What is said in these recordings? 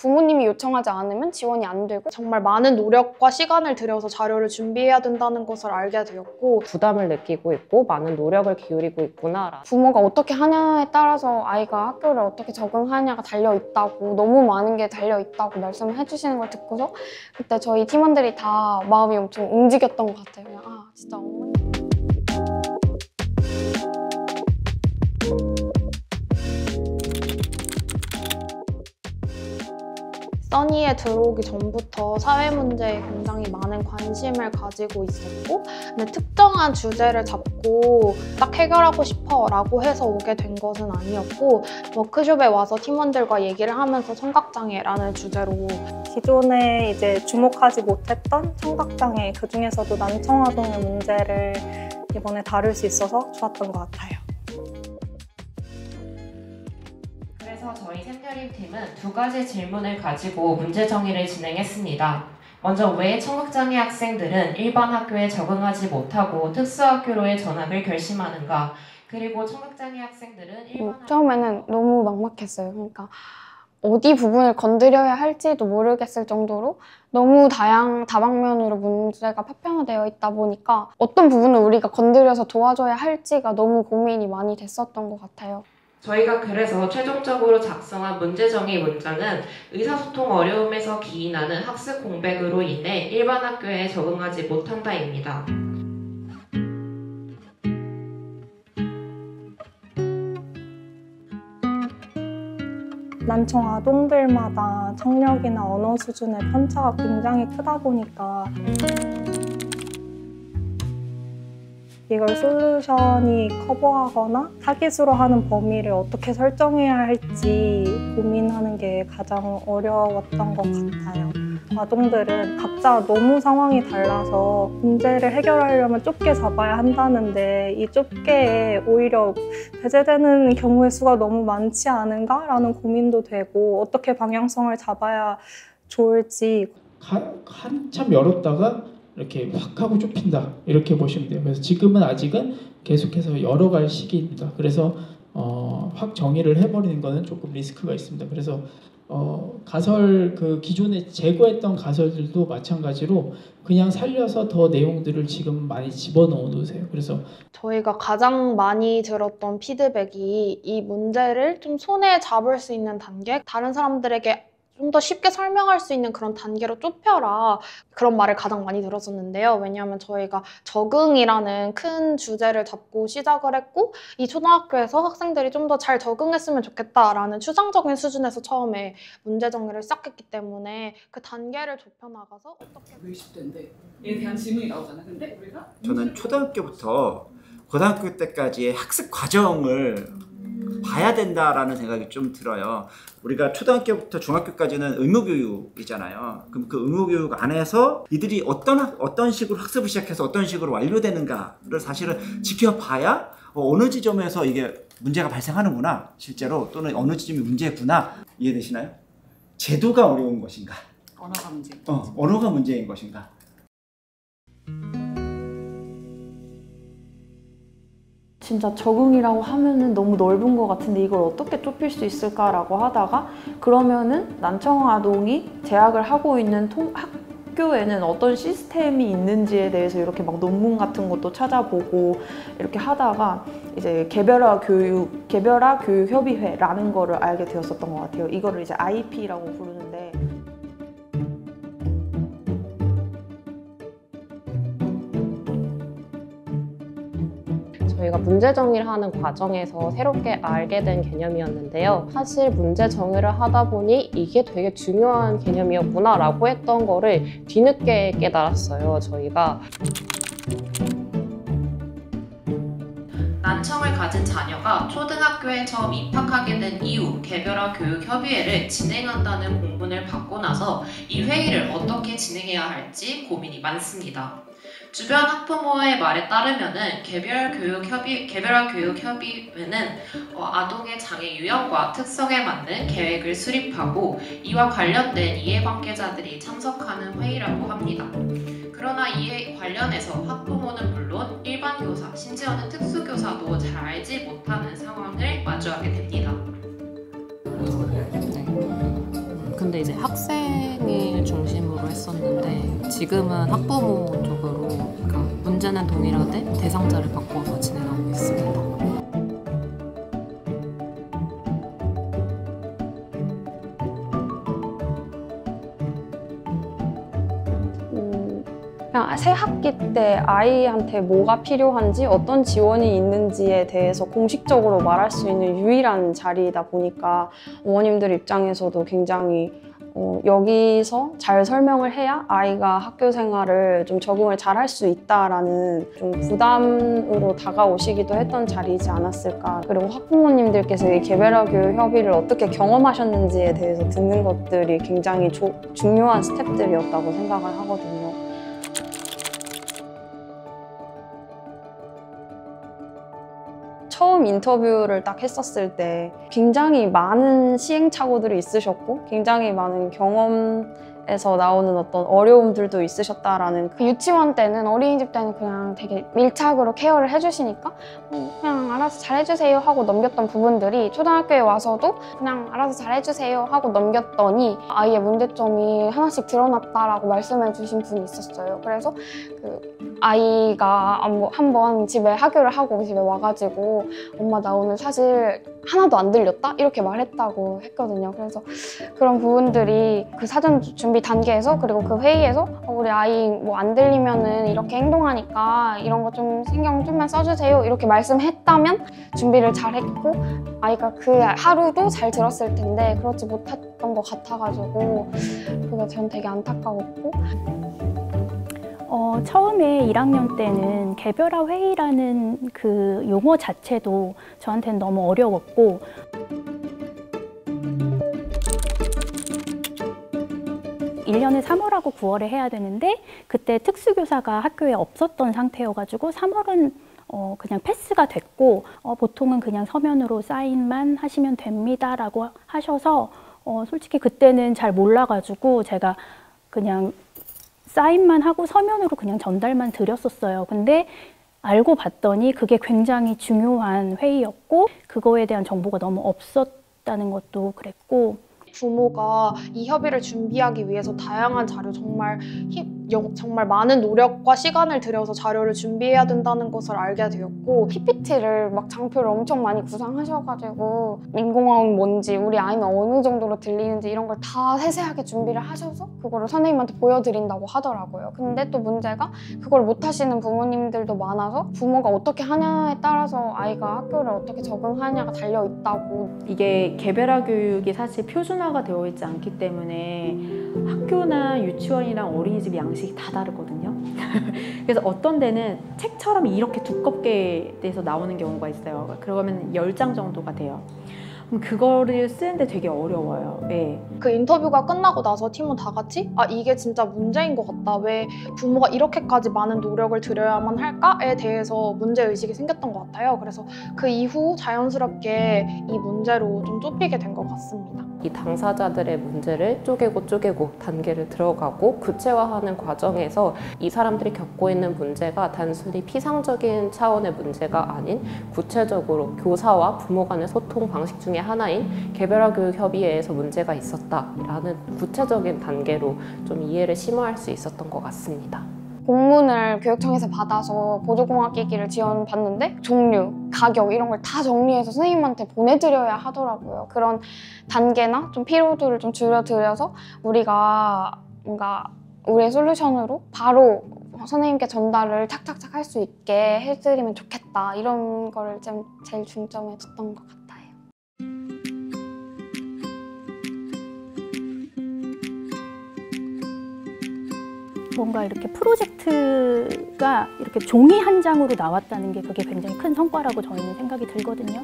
부모님이 요청하지 않으면 지원이 안 되고 정말 많은 노력과 시간을 들여서 자료를 준비해야 된다는 것을 알게 되었고 부담을 느끼고 있고 많은 노력을 기울이고 있구나. 부모가 어떻게 하냐에 따라서 아이가 학교를 어떻게 적응하냐가 달려있다고 너무 많은 게 달려있다고 말씀을 해주시는 걸 듣고서 그때 저희 팀원들이 다 마음이 엄청 움직였던 것 같아요. 그냥 진짜 어머니 써니에 들어오기 전부터 사회 문제에 굉장히 많은 관심을 가지고 있었고 근데 특정한 주제를 잡고 딱 해결하고 싶어 라고 해서 오게 된 것은 아니었고 워크숍에 와서 팀원들과 얘기를 하면서 청각장애라는 주제로 기존에 이제 주목하지 못했던 청각장애, 그중에서도 난청아동의 문제를 이번에 다룰 수 있어서 좋았던 것 같아요. 그래서 저희 샘여림 팀은 두 가지 질문을 가지고 문제 정의를 진행했습니다. 먼저 왜 청각장애 학생들은 일반 학교에 적응하지 못하고 특수학교로의 전학을 결심하는가? 그리고 청각장애 학생들은 일반 처음에는 너무 막막했어요. 그러니까 어디 부분을 건드려야 할지도 모르겠을 정도로 너무 다방면으로 문제가 파편화되어 있다 보니까 어떤 부분을 우리가 건드려서 도와줘야 할지가 너무 고민이 많이 됐었던 것 같아요. 저희가 그래서 최종적으로 작성한 문제정의 문장은 의사소통 어려움에서 기인하는 학습 공백으로 인해 일반 학교에 적응하지 못한다입니다. 난청 아동들마다 청력이나 언어 수준의 편차가 굉장히 크다 보니까 이걸 솔루션이 커버하거나 타깃으로 하는 범위를 어떻게 설정해야 할지 고민하는 게 가장 어려웠던 것 같아요. 아동들은 각자 너무 상황이 달라서 문제를 해결하려면 좁게 잡아야 한다는데 이 좁게에 오히려 배제되는 경우의 수가 너무 많지 않은가라는 고민도 되고 어떻게 방향성을 잡아야 좋을지 한참 열었다가 이렇게 확 하고 좁힌다 이렇게 보시면 돼요. 그래서 지금은 아직은 계속해서 열어갈 시기입니다. 그래서 확 정의를 해버리는 거는 조금 리스크가 있습니다. 그래서 가설 기존에 제거했던 가설들도 마찬가지로 그냥 살려서 더 내용들을 지금 많이 집어넣어 놓으세요. 그래서 저희가 가장 많이 들었던 피드백이 이 문제를 좀 손에 잡을 수 있는 단계, 다른 사람들에게 좀 더 쉽게 설명할 수 있는 그런 단계로 좁혀라 그런 말을 가장 많이 들었었는데요. 왜냐하면 저희가 적응이라는 큰 주제를 잡고 시작을 했고 이 초등학교에서 학생들이 좀 더 잘 적응했으면 좋겠다라는 추상적인 수준에서 처음에 문제 정리를 시작했기 때문에 그 단계를 좁혀나가서 어떻게 몇십 대인데 에 대한 질문이 나오잖아. 근데 우리가 저는 초등학교부터 고등학교 때까지의 학습 과정을 봐야 된다라는 생각이 좀 들어요. 우리가 초등학교부터 중학교까지는 의무교육이잖아요. 그럼 그 의무교육 안에서 이들이 어떤 식으로 학습을 시작해서 어떤 식으로 완료되는가를 사실은 지켜봐야 어느 지점에서 이게 문제가 발생하는구나 실제로 또는 어느 지점이 문제구나 이해되시나요? 제도가 어려운 것인가? 언어가 문제. 언어가 문제인 것인가? 진짜 적응이라고 하면은 너무 넓은 것 같은데 이걸 어떻게 좁힐 수 있을까라고 하다가 그러면은 난청 아동이 재학을 하고 있는 학교에는 어떤 시스템이 있는지에 대해서 이렇게 막 논문 같은 것도 찾아보고 이렇게 하다가 이제 개별화 교육 협의회라는 거를 알게 되었었던 것 같아요. 이거를 이제 IP라고 부르는데. 저희가 문제 정의를 하는 과정에서 새롭게 알게 된 개념이었는데요. 사실 문제 정의를 하다 보니 이게 되게 중요한 개념이었구나 라고 했던 거를 뒤늦게 깨달았어요, 저희가. 난청을 가진 자녀가 초등학교에 처음 입학하게 된 이후 개별화 교육 협의회를 진행한다는 공문을 받고 나서 이 회의를 어떻게 진행해야 할지 고민이 많습니다. 주변 학부모의 말에 따르면은 개별화 교육 협의회는 아동의 장애 유형과 특성에 맞는 계획을 수립하고 이와 관련된 이해관계자들이 참석하는 회의라고 합니다. 그러나 이에 관련해서 학부모는 물론 일반 교사, 심지어는 특수교사도 잘 알지 못하는 상황을 마주하게 됩니다. 근데 이제 학생을 중심으로 했었는데 지금은 학부모 쪽으로 그러니까 문제는 동일하되 대상자를 바꿔서 진행하고 있습니다. 그냥 새 학기 때 아이한테 뭐가 필요한지 어떤 지원이 있는지에 대해서 공식적으로 말할 수 있는 유일한 자리이다 보니까 어머님들 입장에서도 굉장히 여기서 잘 설명을 해야 아이가 학교 생활을 좀 적응을 잘 할 수 있다라는 좀 부담으로 다가오시기도 했던 자리이지 않았을까. 그리고 학부모님들께서 이 개별학교 협의를 어떻게 경험하셨는지에 대해서 듣는 것들이 굉장히 중요한 스텝들이었다고 생각을 하거든요. 처음 인터뷰를 딱 했었을 때 굉장히 많은 시행착오들이 있으셨고 굉장히 많은 경험에서 나오는 어떤 어려움들도 있으셨다라는 그 유치원 때는 어린이집 때는 그냥 되게 밀착으로 케어를 해주시니까 그냥 알아서 잘해주세요 하고 넘겼던 부분들이 초등학교에 와서도 그냥 알아서 잘해주세요 하고 넘겼더니 아이의 문제점이 하나씩 드러났다라고 말씀해 주신 분이 있었어요. 그래서 그 아이가 한번 집에 하교를 하고 집에 와가지고 엄마 나 오늘 사실 하나도 안 들렸다? 이렇게 말했다고 했거든요. 그래서 그런 부분들이 그 사전 준비 단계에서 그리고 그 회의에서 우리 아이 뭐 안 들리면은 이렇게 행동하니까 이런 거 좀 신경 좀만 써주세요 이렇게 말씀했다면 준비를 잘 했고 아이가 그 하루도 잘 들었을 텐데 그렇지 못했던 것 같아가지고 그게 전 되게 안타까웠고 처음에 1학년 때는 개별화 회의라는 그 용어 자체도 저한테는 너무 어려웠고 (1년에) 3월하고 9월에 해야 되는데 그때 특수교사가 학교에 없었던 상태여가지고 3월은 그냥 패스가 됐고 보통은 그냥 서면으로 사인만 하시면 됩니다 라고 하셔서 솔직히 그때는 잘 몰라가지고 제가 그냥 사인만 하고 서면으로 그냥 전달만 드렸었어요. 근데 알고 봤더니 그게 굉장히 중요한 회의였고 그거에 대한 정보가 너무 없었다는 것도 그랬고 부모가 이 협의를 준비하기 위해서 다양한 자료 정말 많은 노력과 시간을 들여서 자료를 준비해야 된다는 것을 알게 되었고 PPT를 막 장표를 엄청 많이 구상하셔가지고 인공화음이 뭔지 우리 아이는 어느 정도로 들리는지 이런 걸 다 세세하게 준비를 하셔서 그거를 선생님한테 보여드린다고 하더라고요. 근데 또 문제가 그걸 못 하시는 부모님들도 많아서 부모가 어떻게 하냐에 따라서 아이가 학교를 어떻게 적응하냐가 달려있다고. 이게 개별화 교육이 사실 표준화가 되어 있지 않기 때문에 학교나 유치원이랑 어린이집 양식이 다 다르거든요. 그래서 어떤 데는 책처럼 이렇게 두껍게 돼서 나오는 경우가 있어요. 그러면 10장 정도가 돼요. 그럼 그거를 쓰는데 되게 어려워요. 네. 그 인터뷰가 끝나고 나서 팀원 다 같이 이게 진짜 문제인 것 같다. 왜 부모가 이렇게까지 많은 노력을 들여야만 할까에 대해서 문제의식이 생겼던 것 같아요. 그래서 그 이후 자연스럽게 이 문제로 좀 좁히게 된 것 같습니다. 이 당사자들의 문제를 쪼개고 단계를 들어가고 구체화하는 과정에서 이 사람들이 겪고 있는 문제가 단순히 피상적인 차원의 문제가 아닌 구체적으로 교사와 부모 간의 소통 방식 중에 하나인 개별화 교육 협의회에서 문제가 있었다라는 구체적인 단계로 좀 이해를 심화할 수 있었던 것 같습니다. 공문을 교육청에서 받아서 보조공학기기를 지원받는데 종류, 가격 이런 걸 다 정리해서 선생님한테 보내드려야 하더라고요. 그런 단계나 좀 피로도를 좀 줄여드려서 우리가 뭔가 우리의 솔루션으로 바로 선생님께 전달을 착착착 할 수 있게 해드리면 좋겠다 이런 거를 좀 제일 중점에 뒀던 것 같아요. 뭔가 이렇게 프로젝트가 이렇게 종이 한 장으로 나왔다는 게 그게 굉장히 큰 성과라고 저희는 생각이 들거든요.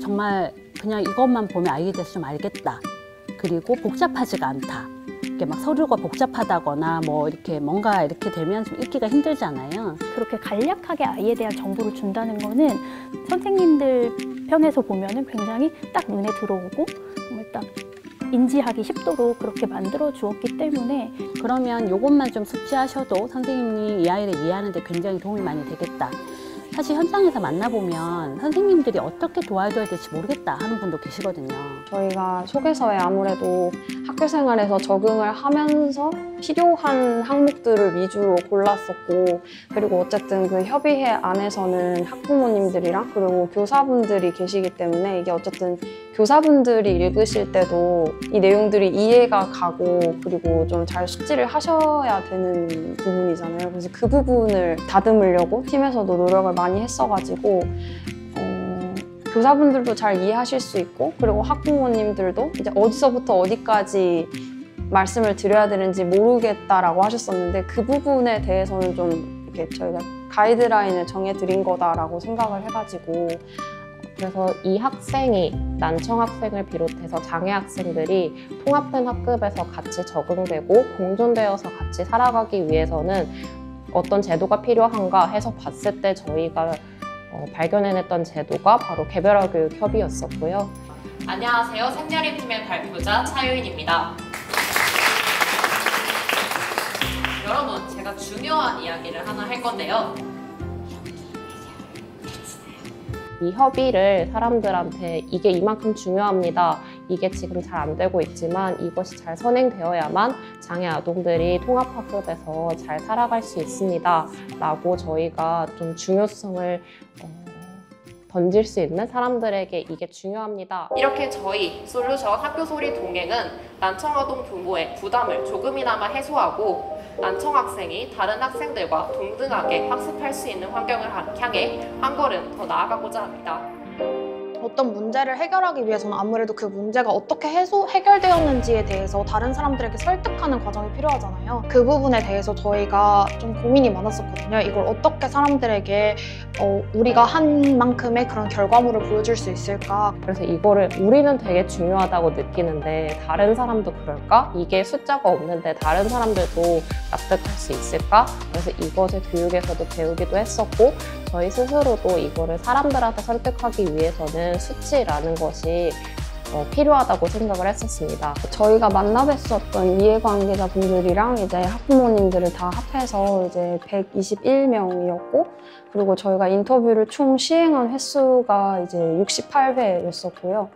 정말 그냥 이것만 보면 아이에 대해서 좀 알겠다. 그리고 복잡하지가 않다. 이렇게 막 서류가 복잡하다거나 뭐 이렇게 뭔가 이렇게 되면 좀 읽기가 힘들잖아요. 그렇게 간략하게 아이에 대한 정보를 준다는 거는 선생님들 편에서 보면은 굉장히 딱 눈에 들어오고 정말 딱 인지하기 쉽도록 그렇게 만들어 주었기 때문에 그러면 이것만 좀 숙지하셔도 선생님이 이 아이를 이해하는 데 굉장히 도움이 많이 되겠다. 사실 현장에서 만나보면 선생님들이 어떻게 도와줘야 될지 모르겠다 하는 분도 계시거든요. 저희가 속에서의 아무래도 학교 생활에서 적응을 하면서 필요한 항목들을 위주로 골랐었고, 그리고 어쨌든 그 협의회 안에서는 학부모님들이랑 그리고 교사분들이 계시기 때문에 이게 어쨌든 교사분들이 읽으실 때도 이 내용들이 이해가 가고 그리고 좀 잘 숙지를 하셔야 되는 부분이잖아요. 그래서 그 부분을 다듬으려고 팀에서도 노력을 많이 했어가지고 교사분들도 잘 이해하실 수 있고, 그리고 학부모님들도 이제 어디서부터 어디까지 말씀을 드려야 되는지 모르겠다라고 하셨었는데, 그 부분에 대해서는 좀 이렇게 저희가 가이드라인을 정해드린 거다라고 생각을 해가지고. 그래서 이 학생이 난청 학생을 비롯해서 장애 학생들이 통합된 학급에서 같이 적응되고 공존되어서 같이 살아가기 위해서는 어떤 제도가 필요한가 해서 봤을 때 저희가 발견해냈던 제도가 바로 개별화 교육 협의였었고요. 안녕하세요. 생년의 팀의 발표자 차유인입니다. 여러분, 제가 중요한 이야기를 하나 할 건데요. 이 협의를 사람들한테 이게 이만큼 중요합니다. 이게 지금 잘 안 되고 있지만 이것이 잘 선행되어야만 장애 아동들이 통합학급에서 잘 살아갈 수 있습니다. 라고 저희가 좀 중요성을 던질 수 있는 사람들에게 이게 중요합니다. 이렇게 저희 솔루션 학교소리 동행은 난청아동 부모의 부담을 조금이나마 해소하고 난청 학생이 다른 학생들과 동등하게 학습할 수 있는 환경을 향해 한 걸음 더 나아가고자 합니다. 어떤 문제를 해결하기 위해서는 아무래도 그 문제가 어떻게 해결되었는지에 대해서 다른 사람들에게 설득하는 과정이 필요하잖아요. 그 부분에 대해서 저희가 좀 고민이 많았었거든요. 이걸 어떻게 사람들에게 우리가 한 만큼의 그런 결과물을 보여줄 수 있을까. 그래서 이거를 우리는 되게 중요하다고 느끼는데 다른 사람도 그럴까? 이게 숫자가 없는데 다른 사람들도 납득할 수 있을까? 그래서 이것을 교육에서도 배우기도 했었고, 저희 스스로도 이거를 사람들한테 설득하기 위해서는 수치라는 것이 필요하다고 생각을 했었습니다. 저희가 만나뵀었던 이해관계자분들이랑 이제 학부모님들을 다 합해서 이제 121명이었고, 그리고 저희가 인터뷰를 총 시행한 횟수가 이제 68회였었고요.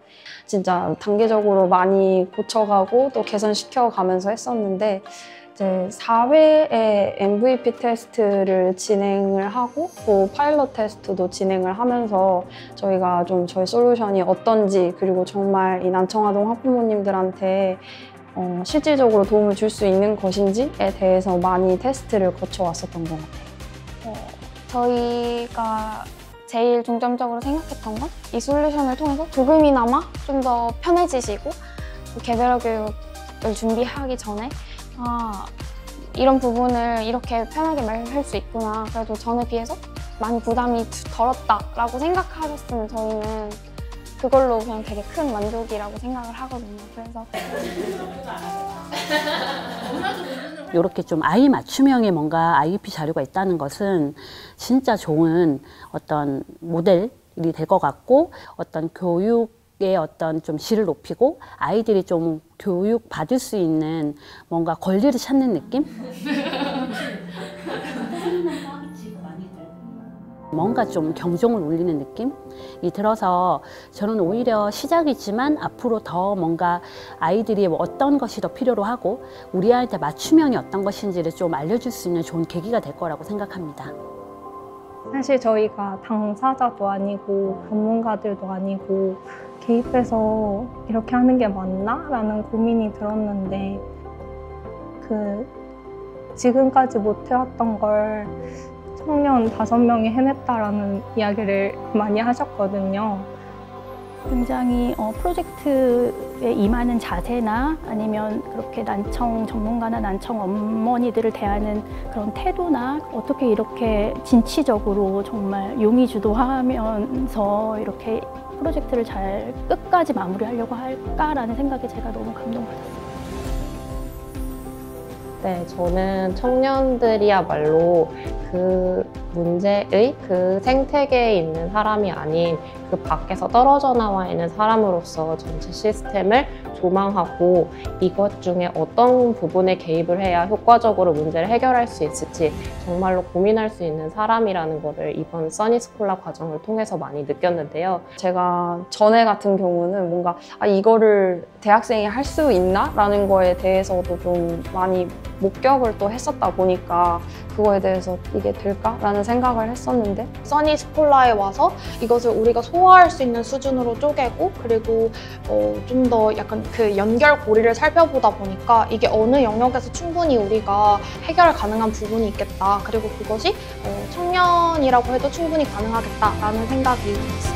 진짜 단계적으로 많이 고쳐가고 또 개선시켜가면서 했었는데, 이제 4회에 MVP 테스트를 진행을 하고 또 파일럿 테스트도 진행을 하면서 저희가 좀 저희 솔루션이 어떤지, 그리고 정말 이 난청아동 학부모님들한테 실질적으로 도움을 줄 수 있는 것인지에 대해서 많이 테스트를 거쳐왔었던 것 같아요. 저희가 제일 중점적으로 생각했던 건 이 솔루션을 통해서 조금이나마 좀 더 편해지시고 개별화 교육을 준비하기 전에 이런 부분을 이렇게 편하게 말할 수 있구나, 그래도 전에 비해서 많이 부담이 덜었다라고 생각하셨으면 저희는 그걸로 그냥 되게 큰 만족이라고 생각을 하거든요. 그래서 이렇게 좀 아이 맞춤형의 뭔가 IEP 자료가 있다는 것은 진짜 좋은 어떤 모델이 될 것 같고, 어떤 교육의 어떤 좀 질을 높이고 아이들이 좀 교육 받을 수 있는 뭔가 권리를 찾는 느낌? 뭔가 좀 경종을 울리는 느낌이 들어서 저는 오히려 시작이지만 앞으로 더 뭔가 아이들이 어떤 것이 더 필요로 하고 우리 아이한테 맞춤형이 어떤 것인지를 좀 알려줄 수 있는 좋은 계기가 될 거라고 생각합니다. 사실 저희가 당사자도 아니고 전문가들도 아니고 개입해서 이렇게 하는 게 맞나? 라는 고민이 들었는데, 지금까지 못 해왔던 걸 청년 5명이 해냈다라는 이야기를 많이 하셨거든요. 굉장히 프로젝트에 임하는 자세나 아니면 그렇게 난청 전문가나 난청 어머니들을 대하는 그런 태도나 어떻게 이렇게 진취적으로 정말 용의주도하면서 이렇게 프로젝트를 잘 끝까지 마무리하려고 할까라는 생각에 제가 너무 감동받았어요. 네, 저는 청년들이야말로 그 문제의 그 생태계에 있는 사람이 아닌 그 밖에서 떨어져 나와 있는 사람으로서 전체 시스템을 조망하고 이것 중에 어떤 부분에 개입을 해야 효과적으로 문제를 해결할 수 있을지 정말로 고민할 수 있는 사람이라는 거를 이번 써니스콜라 과정을 통해서 많이 느꼈는데요. 제가 전에 같은 경우는 뭔가 이거를 대학생이 할 수 있나? 라는 거에 대해서도 좀 많이 목격을 또 했었다 보니까 그거에 대해서 이게 될까? 라는 생각을 했었는데 써니스콜라에 와서 이것을 우리가 소화할 수 있는 수준으로 쪼개고 그리고 좀 더 약간 그 연결고리를 살펴보다 보니까 이게 어느 영역에서 충분히 우리가 해결 가능한 부분이 있겠다. 그리고 그것이 청년이라고 해도 충분히 가능하겠다라는 생각이 들었습니다.